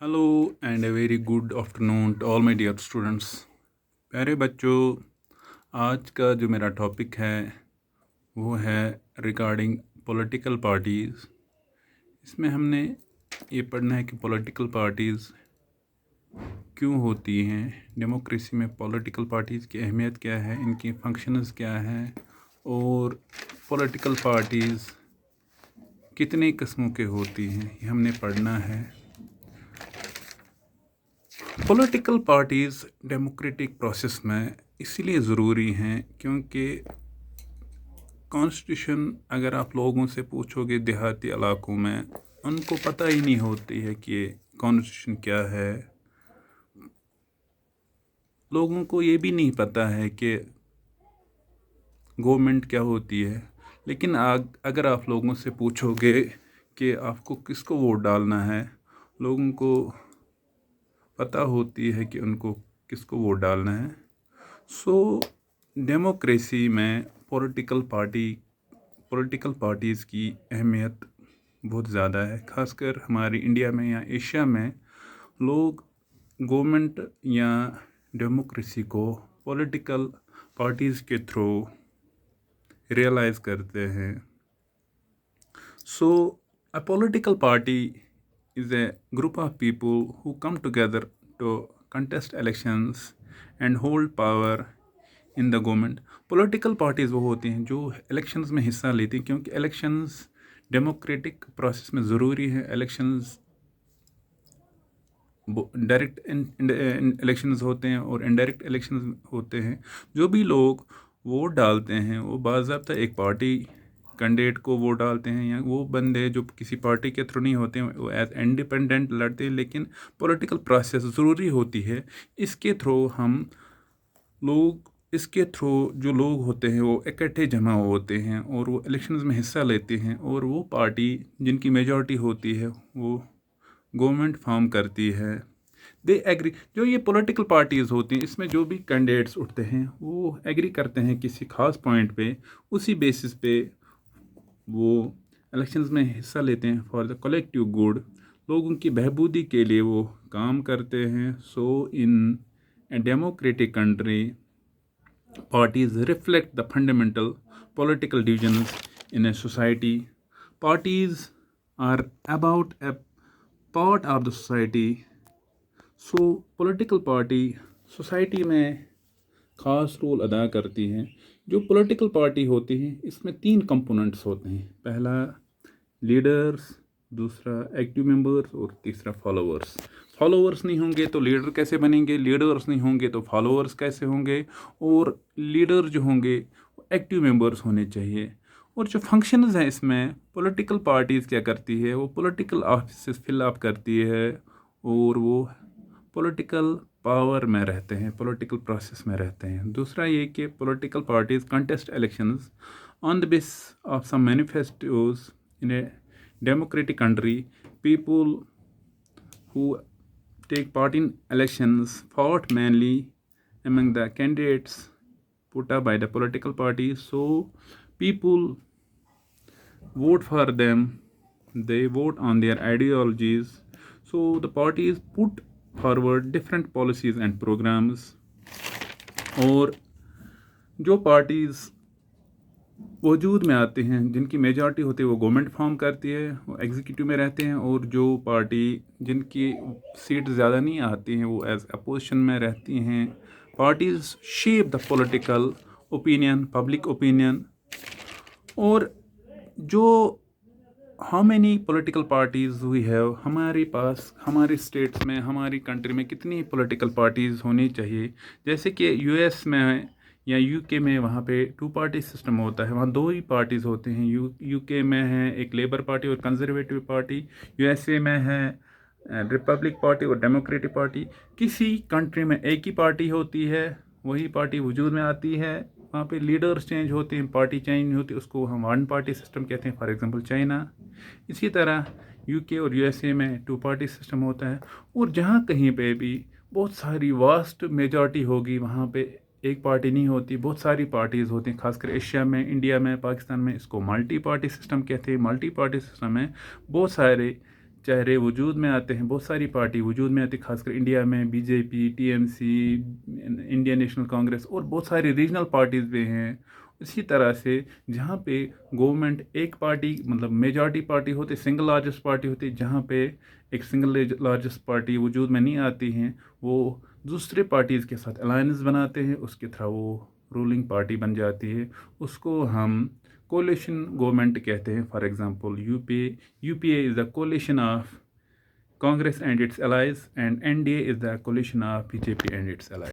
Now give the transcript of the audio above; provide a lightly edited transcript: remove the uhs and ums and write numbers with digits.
Hello and a very good afternoon to all my dear students. प्यारे बच्चों, आज का जो मेरा टॉपिक है वो है रिगार्डिंग पॉलिटिकल पार्टीज़। इसमें हमने ये पढ़ना है कि पॉलिटिकल पार्टीज़ क्यों होती हैं, डेमोक्रेसी में पॉलिटिकल पार्टीज़ की अहमियत क्या है, इनकी फंक्शंस क्या हैं और पॉलिटिकल पार्टीज़ कितने किस्मों के होती हैं, ये हमने पढ़ना है। पॉलिटिकल पार्टीज़ डेमोक्रेटिक प्रोसेस में इसीलिए ज़रूरी हैं क्योंकि कॉन्स्टिट्यूशन अगर आप लोगों से पूछोगे देहाती इलाकों में, उनको पता ही नहीं होती है कि कॉन्स्टिट्यूशन क्या है। लोगों को ये भी नहीं पता है कि गवर्नमेंट क्या होती है। लेकिन अगर आप लोगों से पूछोगे कि आपको किसको वोट डालना है, लोगों को पता होती है कि उनको किसको वोट डालना है। डेमोक्रेसी में पॉलिटिकल पार्टीज़ की अहमियत बहुत ज़्यादा है। खासकर हमारी इंडिया में या एशिया में लोग गवर्नमेंट या डेमोक्रेसी को पॉलिटिकल पार्टीज़ के थ्रू रियलाइज़ करते हैं। A political party is a group of people who come together to contest elections and hold power in the government. Political parties वो होती हैं जो elections में हिस्सा लेती हैं, क्योंकि elections democratic process में ज़रूरी है। elections डायरेक्ट इलेक्शंस होते हैं और इनडायरेक्ट इलेक्शंस होते हैं। जो भी लोग वोट डालते हैं वो बाज़ाब्ता एक पार्टी कैंडिडेट को वोट डालते हैं, या वो बंदे जो किसी पार्टी के थ्रू नहीं होते हैं वो एज इंडिपेंडेंट लड़ते हैं। लेकिन पॉलिटिकल प्रोसेस ज़रूरी होती है। इसके थ्रू जो लोग होते हैं वो इकट्ठे जमा होते हैं और वो इलेक्शंस में हिस्सा लेते हैं, और वो पार्टी जिनकी मेजॉरिटी होती है वो गवर्नमेंट फॉर्म करती है। They agree. जो ये पॉलिटिकल पार्टीज़ होती हैं, इसमें जो भी कैंडिडेट्स उठते हैं वो एग्री करते हैं किसी खास पॉइंट पे, उसी बेसिस पे वो इलेक्शंस में हिस्सा लेते हैं फॉर द कलेक्टिव गुड। लोगों की बहबूदी के लिए वो काम करते हैं। In a democratic country, parties reflect the fundamental political divisions in a society. Parties are about a part of the society. Political party society में ख़ास रोल अदा करती हैं। जो पॉलिटिकल पार्टी होती हैं इसमें 3 कंपोनेंट्स होते हैं। पहला लीडर्स, दूसरा एक्टिव मेंबर्स और तीसरा फॉलोअर्स। फॉलोअर्स नहीं होंगे तो लीडर कैसे बनेंगे, लीडर्स नहीं होंगे तो फॉलोअर्स कैसे होंगे, और लीडर जो होंगे एक्टिव मेंबर्स होने चाहिए। और जो फंक्शंस हैं इसमें, पॉलिटिकल पार्टीज़ क्या करती है, वो पॉलिटिकल ऑफिस फिल अप करती है और वो पॉलिटिकल पावर में रहते हैं, पॉलिटिकल प्रोसेस में रहते हैं। दूसरा ये कि political parties contest elections on the base of some manifestos. In a democratic country, people who take part in elections fought mainly among the candidates put up by the political parties. People vote for them, they vote on their ideologies. The parties put forward different policies and programs. और जो parties वजूद में आते हैं, जिनकी majority होती है, वो गवर्नमेंट फॉर्म करती है, वो एग्जीक्यूटिव में रहते हैं। और जो पार्टी जिनकी सीट ज़्यादा नहीं आती हैं वो एज अपोजिशन में रहती हैं। Parties shape the political opinion, public opinion. और जो how many political parties we have, हमारे पास हमारे स्टेट्स में, हमारी कंट्री में कितनी पॉलिटिकल पार्टीज़ होनी चाहिए। जैसे कि यूएस में या यूके में, वहाँ पे 2 पार्टी सिस्टम होता है, वहाँ 2 ही पार्टीज़ होते हैं। यूके में है एक लेबर पार्टी और कंजर्वेटिव पार्टी। यूएसए में है रिपब्लिक पार्टी और डेमोक्रेटिक पार्टी। किसी कंट्री में एक ही पार्टी होती है, वही पार्टी वजूद में आती है, वहाँ पे लीडर्स चेंज होते हैं, पार्टी चेंज होती है, उसको हम 1 पार्टी सिस्टम कहते हैं, फॉर एग्जांपल चाइना। इसी तरह यूके और यूएसए में 2 पार्टी सिस्टम होता है। और जहाँ कहीं पे भी बहुत सारी वास्ट मेजॉरिटी होगी, वहाँ पे एक पार्टी नहीं होती, बहुत सारी पार्टीज़ होती हैं। खासकर एशिया में, इंडिया में, पाकिस्तान में इसको मल्टी पार्टी सिस्टम कहते हैं। मल्टी पार्टी सिस्टम में बहुत सारे چہرے وجود میں آتے ہیں، بہت ساری پارٹی وجود میں آتی ہے، خاص کر انڈیا میں B J P, T M C, Indian national Congress اور بہت ساری ریجنل پارٹیز بھی ہیں. اسی طرح سے جہاں پہ گورنمنٹ ایک پارٹی مطلب میجارٹی پارٹی ہوتی، سنگل لارجسٹ پارٹی ہوتی، جہاں پہ ایک سنگل لارجسٹ پارٹی وجود میں نہیں آتی ہیں، وہ دوسرے پارٹیز کے ساتھ الائنس بناتے ہیں، اس کے تھرو وہ رولنگ پارٹی بن جاتی ہے. اس کو ہم کولیشن گورنمنٹ کہتے ہیں. For example U P a is the coalition of Congress and its allies, and NDA is the coalition of BJP and its allies.